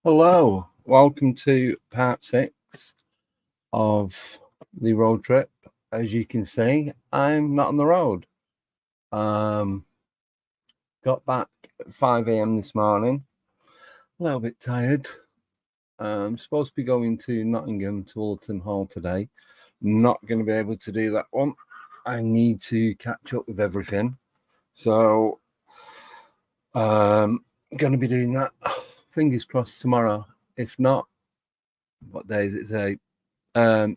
Hello, welcome to part 6 of the road trip. As you can see, I'm not on the road. Got back at 5 a.m. this morning, a little bit tired. I'm supposed to be going to Nottingham to Alton Hall today. Not going to be able to do that one. I need to catch up with everything. So, going to be doing that. Fingers crossed tomorrow. If not, what day is it today?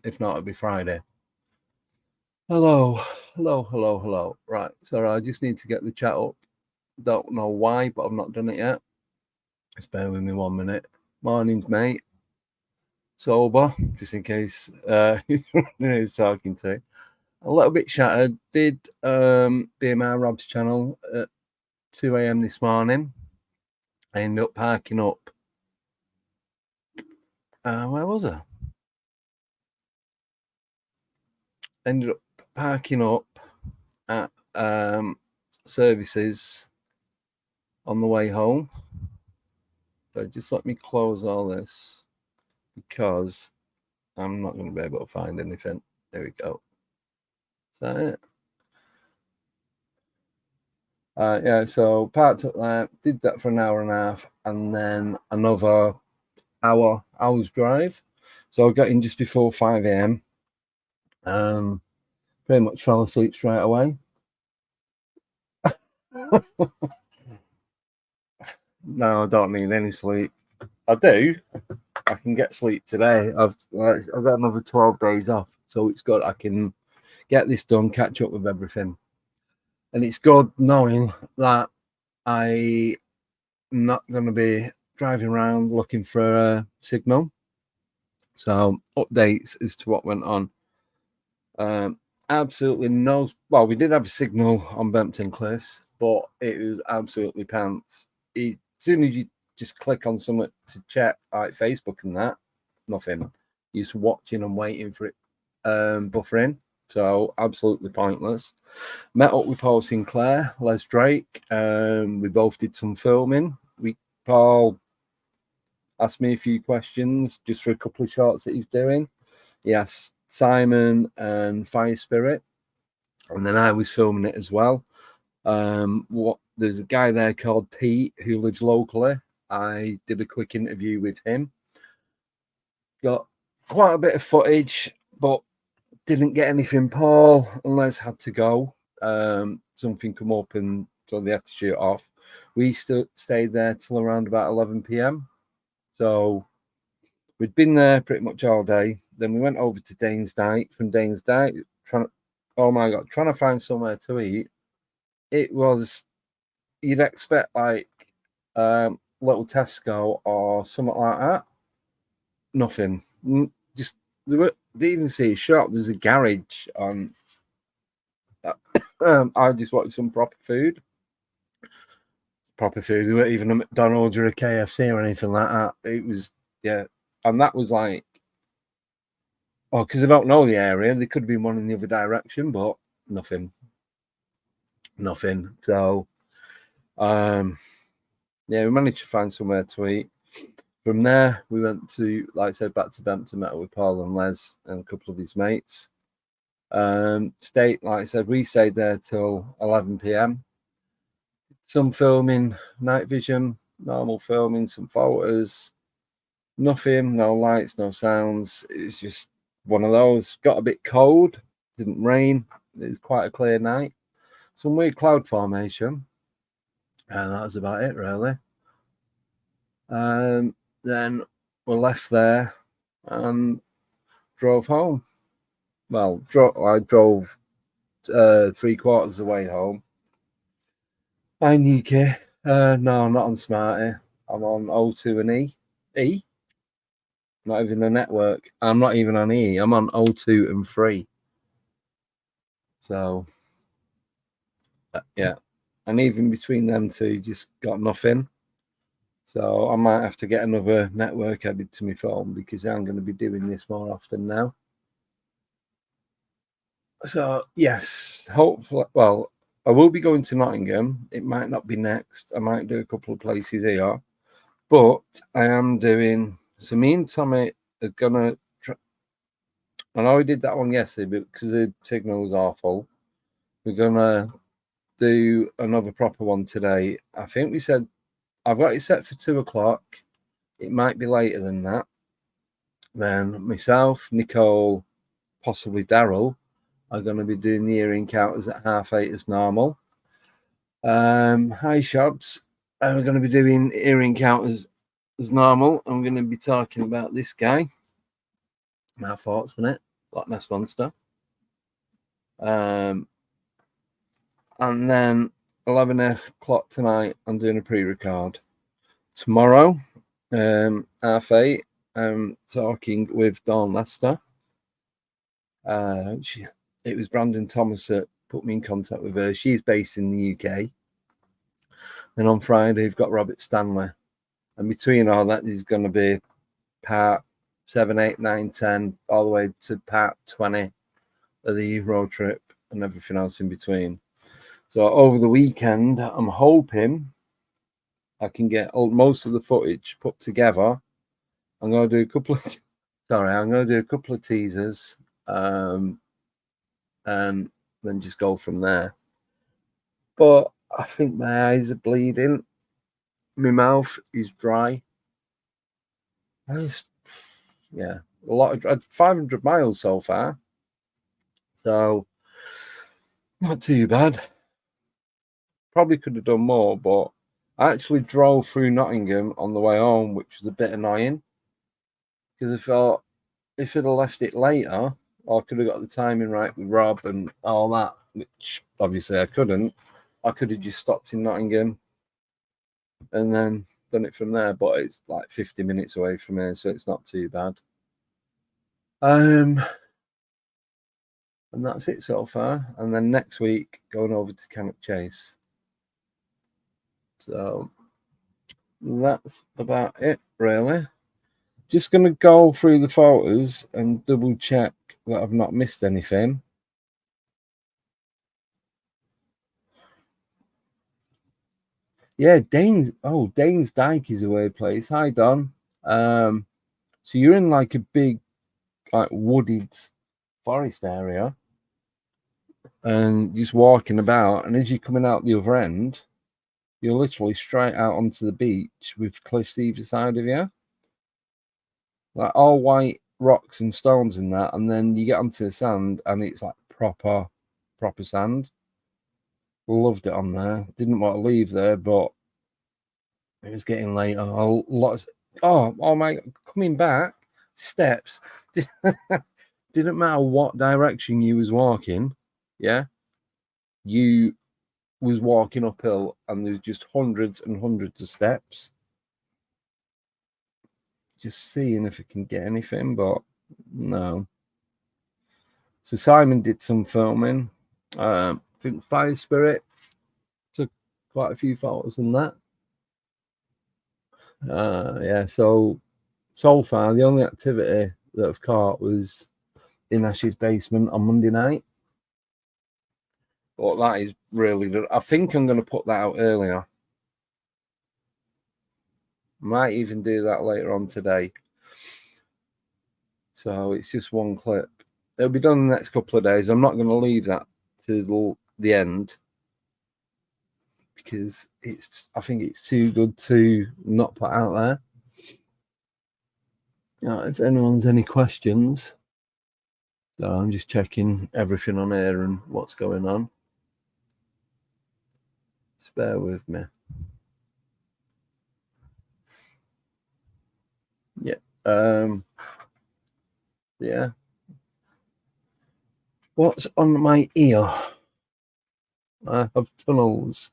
If not, it'll be Friday. Hello. Right, so I just need to get the chat up. Don't know why, but I've not done it yet. Just bear with me 1 minute. Mornings, mate. Sober, just in case he's talking to. A little bit shattered. Did BMR Rob's channel at 2 a.m. this morning. I ended up parking up. Where was I? Ended up parking up at services on the way home. So just let me close all this because I'm not going to be able to find anything. There we go. Is that it? Yeah, so parked up there, did that for an hour and a half, and then another hour's drive. So I got in just before 5 a.m. Pretty much fell asleep straight away. No, I don't need any sleep. I do. I can get sleep today. I've got another 12 days off, so it's good. I can get this done, catch up with everything. And it's good knowing that I'm not going to be driving around looking for a signal. So updates as to what went on. Absolutely no. Well, we did have a signal on Bempton Cliffs, but it was absolutely pants. As soon as you just click on something to check, like Facebook and that, nothing. You're just watching and waiting for it buffering. So absolutely pointless. Met up with Paul Sinclair, Les Drake. We both did some filming. Paul asked me a few questions just for a couple of shots that he's doing. He asked Simon and Fire Spirit, and then I was filming it as well. There's a guy there called Pete who lives locally. I did a quick interview with him. Got quite a bit of footage, but didn't get anything. Paul and Les had to go. Something come up, and so they had to shoot off. We stayed there till around about 11 p.m. So we'd been there pretty much all day. Then we went over to Danes Dyke. From Danes Dyke, trying to find somewhere to eat. It was, you'd expect like little Tesco or something like that. Nothing. Just they didn't see a shop. There's a garage on. I just wanted some proper food. There weren't even a McDonald's or a KFC or anything like that. It was, yeah, and that was like, oh, because I don't know the area. There could have been one in the other direction, but nothing. So, yeah, we managed to find somewhere to eat. From there, we went to, like I said, back to Bempton, met with Paul and Les and a couple of his mates. Like I said, we stayed there till 11 p.m. Some filming, night vision, normal filming, some photos, nothing, no lights, no sounds. It's just one of those. Got a bit cold, didn't rain. It was quite a clear night. Some weird cloud formation, and that was about it, really. Then we left there and drove home. Well, I drove 3/4 of the way home. Hi, Nike. No, not on Smarty. I'm on O2 and E. E? Not even the network. I'm not even on E. I'm on O2 and 3. So, yeah. And even between them two, just got nothing. So I might have to get another network added to my phone because I'm going to be doing this more often now. So, yes, hopefully, well, I will be going to Nottingham. It might not be next. I might do a couple of places here. But I am doing. So me and Tommy are gonna. I know we did that one yesterday, but because the signal was awful, we're gonna do another proper one today. I think we said I've got it set for 2:00. It might be later than that. Then myself, Nicole, possibly Daryl, are going to be doing the ear encounters at 8:30 as normal. Hi, Shobs. We're going to be doing ear encounters as normal. I'm going to be talking about this guy. My thoughts on it. Loch Ness Monster. And then 11:00 tonight, I'm doing a pre-record. Tomorrow, 8:30, I'm talking with Dawn Lester. It was Brandon Thomas that put me in contact with her. She's based in the UK. And on Friday, we've got Robert Stanley. And between all that, there's going to be part 7, 8, 9, 10, all the way to part 20 of the road trip and everything else in between. So over the weekend, I'm hoping I can get most of the footage put together. I'm going to do a couple of teasers, and then just go from there. But I think my eyes are bleeding. My mouth is dry. A lot of 500 miles so far. So not too bad. Probably could have done more, but I actually drove through Nottingham on the way home, which was a bit annoying because I thought if I'd have left it later, I could have got the timing right with Rob and all that, which obviously I couldn't. I could have just stopped in Nottingham and then done it from there, but it's like 50 minutes away from here, so it's not too bad. And that's it so far. And then next week, going over to Cannock Chase. So that's about it, really. Just going to go through the photos and double check that I've not missed anything. Yeah, Dane's Dyke is a weird place. Hi, Don. So you're in like a big, like wooded forest area, and just walking about. And as you're coming out the other end, you're literally straight out onto the beach with cliffs either side of you, like all white rocks and stones and that. And then you get onto the sand, and it's like proper sand. Loved it on there. Didn't want to leave there, but it was getting late. Oh my! Coming back, steps. Didn't matter what direction you was walking. Yeah, you was walking uphill, and there's just hundreds and hundreds of steps. Just seeing if I can get anything, but no. So Simon did some filming. I think Fire Spirit took quite a few photos in that. So far the only activity that I've caught was in Ash's basement on Monday night. But that is really good. I think I'm going to put that out earlier. Might even do that later on today. So it's just one clip. It'll be done in the next couple of days. I'm not going to leave that to the end because I think it's too good to not put out there. If anyone's any questions, so I'm just checking everything on air and what's going on. Just bear with me. Yeah. Yeah. What's on my ear? I have tunnels.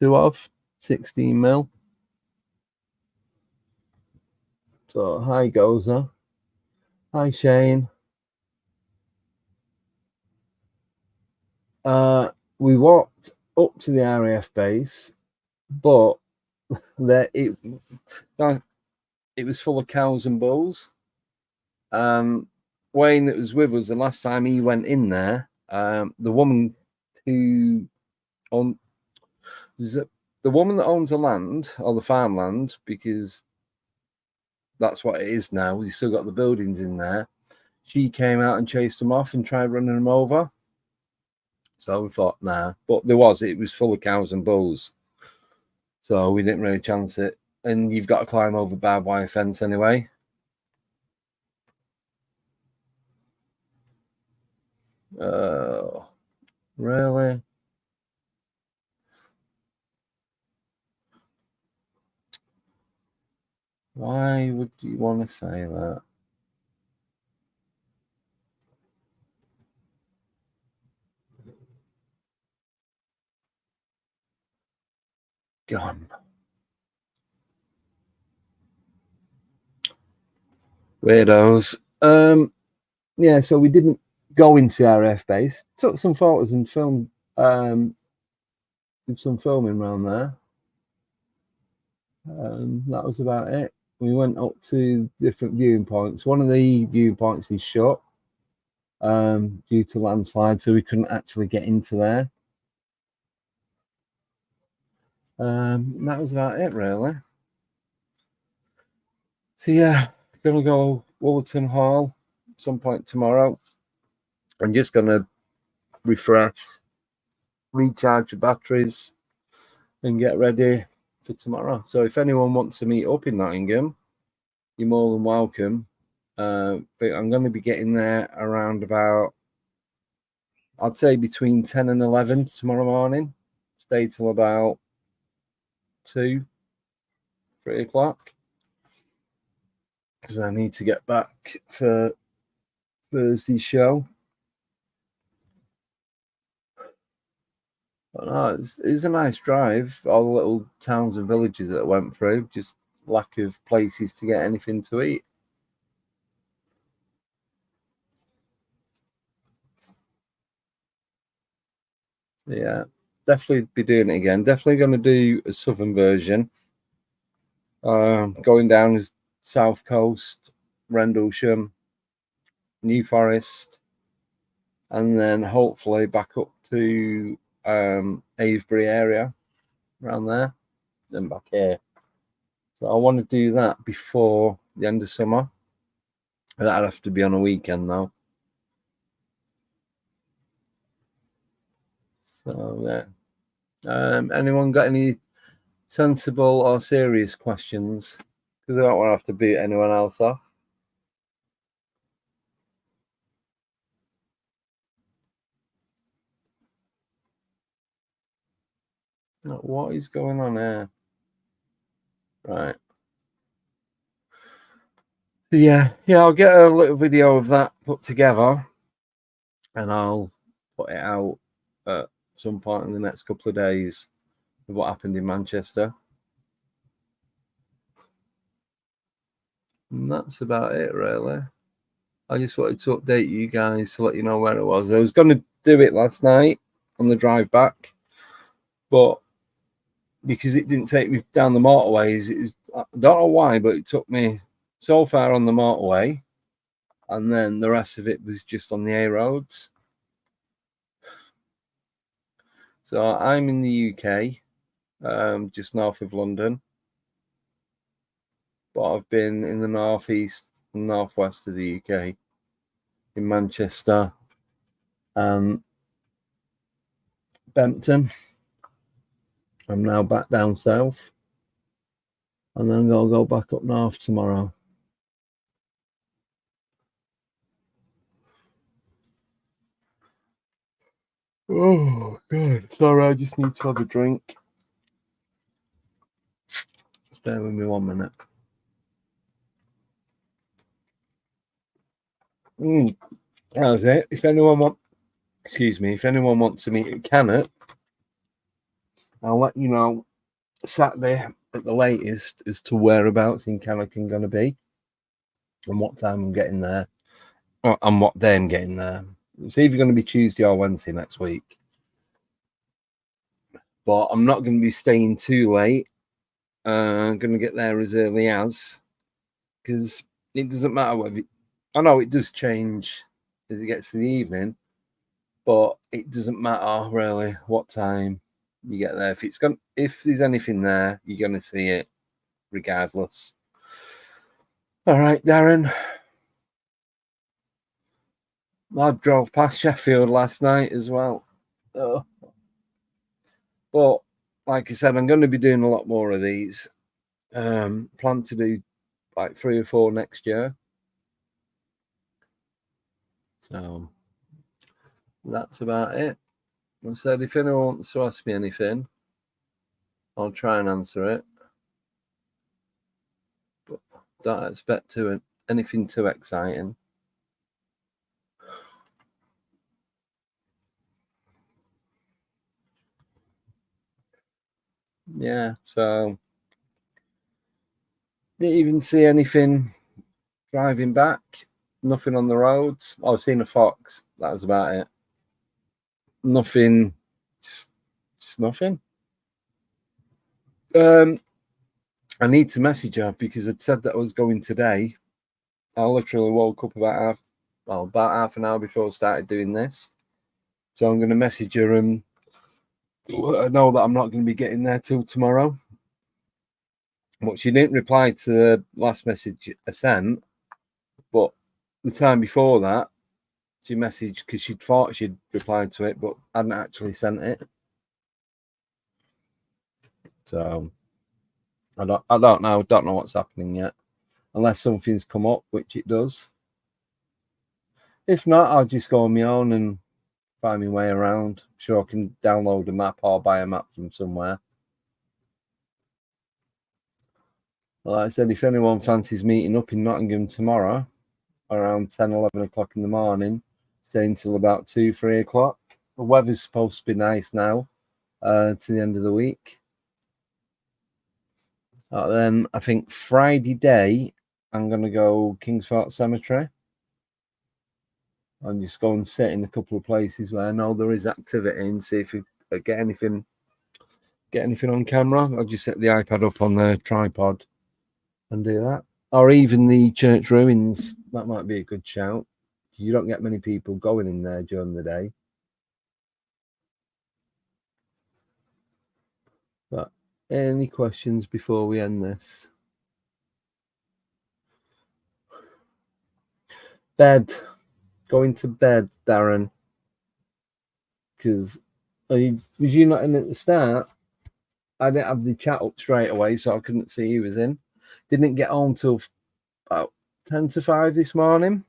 2 of 16 mil. So hi Goza. Hi Shane. We walked up to the RAF base, but it was full of cows and bulls. Wayne that was with us the last time he went in there, the woman who the the woman that owns the land or the farmland, because that's what it is now. You still got the buildings in there. She came out and chased them off and tried running them over. So we thought, nah. But it was full of cows and bulls. So we didn't really chance it. And you've got to climb over barbed wire fence anyway. Really? Why would you want to say that? Gone. Weirdos. Yeah, so we didn't go into RF base. Took some photos and filmed. Did some filming around there. That was about it. We went up to different viewing points. One of the viewing points is shut due to landslide, so we couldn't actually get into there. That was about it, really. So yeah, gonna go Wolverton Hall at some point tomorrow. I'm just gonna refresh, recharge the batteries, and get ready for tomorrow. So if anyone wants to meet up in Nottingham, you're more than welcome. I'm going to be getting there around about, I'd say between 10 and 11 tomorrow morning. Stay till about 2, 3 o'clock. Because I need to get back for Thursday's show. But no, it's a nice drive. All the little towns and villages that I went through, just lack of places to get anything to eat. Yeah, definitely be doing it again. Definitely going to do a southern version. Going down as South Coast, Rendlesham, New Forest, and then hopefully back up to Avebury area, around there, then back here. So I want to do that before the end of summer. That'd have to be on a weekend though. So yeah. Anyone got any sensible or serious questions? Because I don't want to have to beat anyone else off. What is going on here? Right. Yeah, I'll get a little video of that put together and I'll put it out at some point in the next couple of days of what happened in Manchester. And that's about it, really. I just wanted to update you guys to let you know where it was. I was going to do it last night on the drive back, but because it didn't take me down the motorways, I don't know why, but it took me so far on the motorway, and then the rest of it was just on the A roads. So I'm in the UK, just north of London, but I've been in the northeast and northwest of the UK, in Manchester and Bempton. I'm now back down south, and then I'm gonna go back up north tomorrow. Oh god, sorry, I just need to have a drink. Just bear with me 1 minute. That was it. If anyone wants to meet at Cannock, I'll let you know Saturday at the latest as to whereabouts in Cannock I'm going to be and what time I'm getting there and what day I'm getting there. It's either going to be Tuesday or Wednesday next week, but I'm not going to be staying too late. I'm going to get there as early as, because it doesn't matter whether I know it does change as it gets to the evening, but it doesn't matter really what time you get there. If there's anything there, you're gonna see it regardless. All right, Darren. I drove past Sheffield last night as well. But like I said, I'm going to be doing a lot more of these. Plan to do like 3 or 4 next year. So that's about it. I said if anyone wants to ask me anything, I'll try and answer it. But don't expect anything too exciting. Yeah, so didn't even see anything driving back. Nothing on the roads. I've seen a fox. That was about it. Nothing. Just nothing. I need to message her because I'd said that I was going today. I literally woke up about half an hour before I started doing this. So I'm going to message her and let her know that I'm not going to be getting there till tomorrow. But she didn't reply to the last message I sent. But the time before that, she messaged because she thought she'd replied to it, but hadn't actually sent it. So I don't know what's happening yet, unless something's come up, which it does. If not, I'll just go on my own and find my way around. I'm sure I can download a map or buy a map from somewhere. Like I said, if anyone fancies meeting up in Nottingham tomorrow around 10, 11 o'clock in the morning, staying till about 2, 3 o'clock. The weather's supposed to be nice now to the end of the week. Then I think Friday day, I'm going to go Kingsford Cemetery and just go and sit in a couple of places where I know there is activity and see if we get anything on camera. I'll just set the iPad up on the tripod and do that. Or even the church ruins. That might be a good shout. You don't get many people going in there during the day. But any questions before we end this? Bed. Going to bed, Darren. Because was you not in at the start? I didn't have the chat up straight away, so I couldn't see who was in. Didn't get home till about 10 to 5 this morning.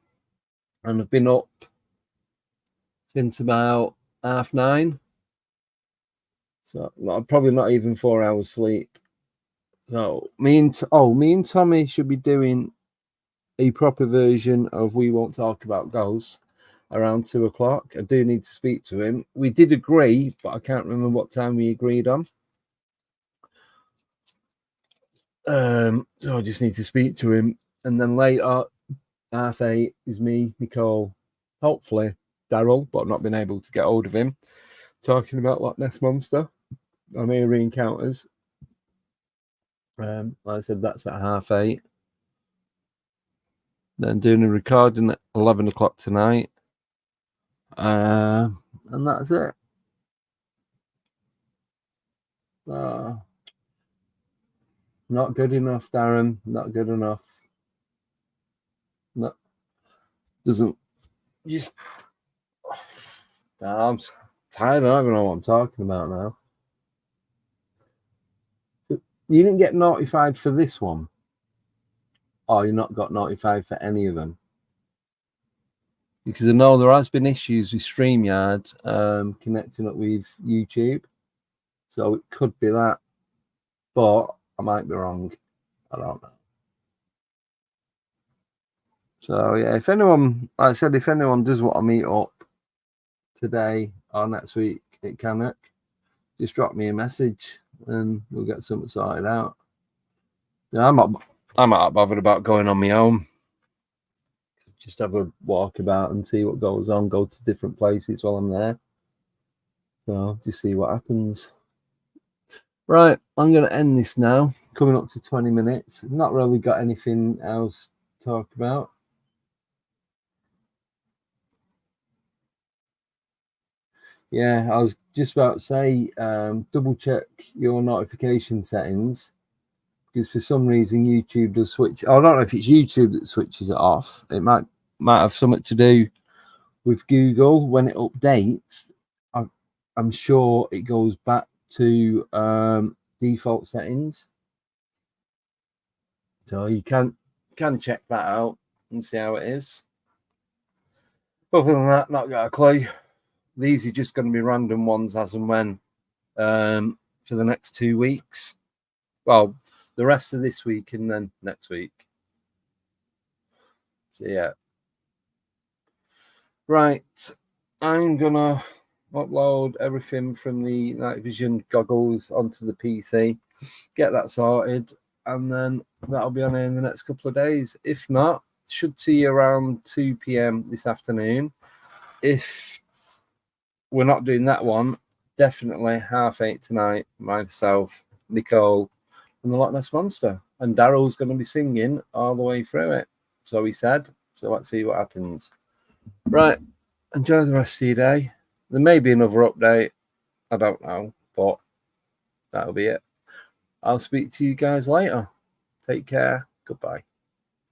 And I've been up since about 9:30. So probably not even 4 hours sleep. So me and Tommy should be doing a proper version of We Won't Talk About Ghosts around 2 o'clock. I do need to speak to him. We did agree, but I can't remember what time we agreed on. So I just need to speak to him. And then later, 8:30 is me, Nicole, hopefully Daryl, but I've not been able to get hold of him, talking about Loch Ness Monster on Eerie Encounters. Like I said, that's at 8:30. Then doing a recording at 11 o'clock tonight. And that's it. Not good enough, Darren. Not good enough. No, doesn't. Just. I'm tired. I don't even know what I'm talking about now. You didn't get notified for this one, or you not got notified for any of them, because I know there has been issues with StreamYard connecting up with YouTube, so it could be that, but I might be wrong. I don't know. So yeah, if anyone, like I said, if anyone does want to meet up today or next week at Cannock, just drop me a message and we'll get something sorted out. Yeah, I'm not bothered about going on my own. Just have a walk about and see what goes on. Go to different places while I'm there. So just see what happens. Right, I'm going to end this now. Coming up to 20 minutes. Not really got anything else to talk about. Yeah, I was just about to say, double check your notification settings, because for some reason YouTube does switch. I don't know if it's YouTube that switches it off. It might have something to do with Google when it updates. I'm sure it goes back to default settings, so you can check that out and see how it is. Other than that, not got a clue. These are just going to be random ones as and when for the next 2 weeks. Well, the rest of this week and then next week. So yeah. Right. I'm gonna upload everything from the night vision goggles onto the PC, get that sorted, and then that'll be on in the next couple of days. If not, should see you around 2 p.m. this afternoon. If we're not doing that one, definitely 8:30 tonight. Myself, Nicole, and the Loch Ness Monster. And Daryl's going to be singing all the way through it. So he said. So let's see what happens. Right. Enjoy the rest of your day. There may be another update. I don't know. But that'll be it. I'll speak to you guys later. Take care. Goodbye.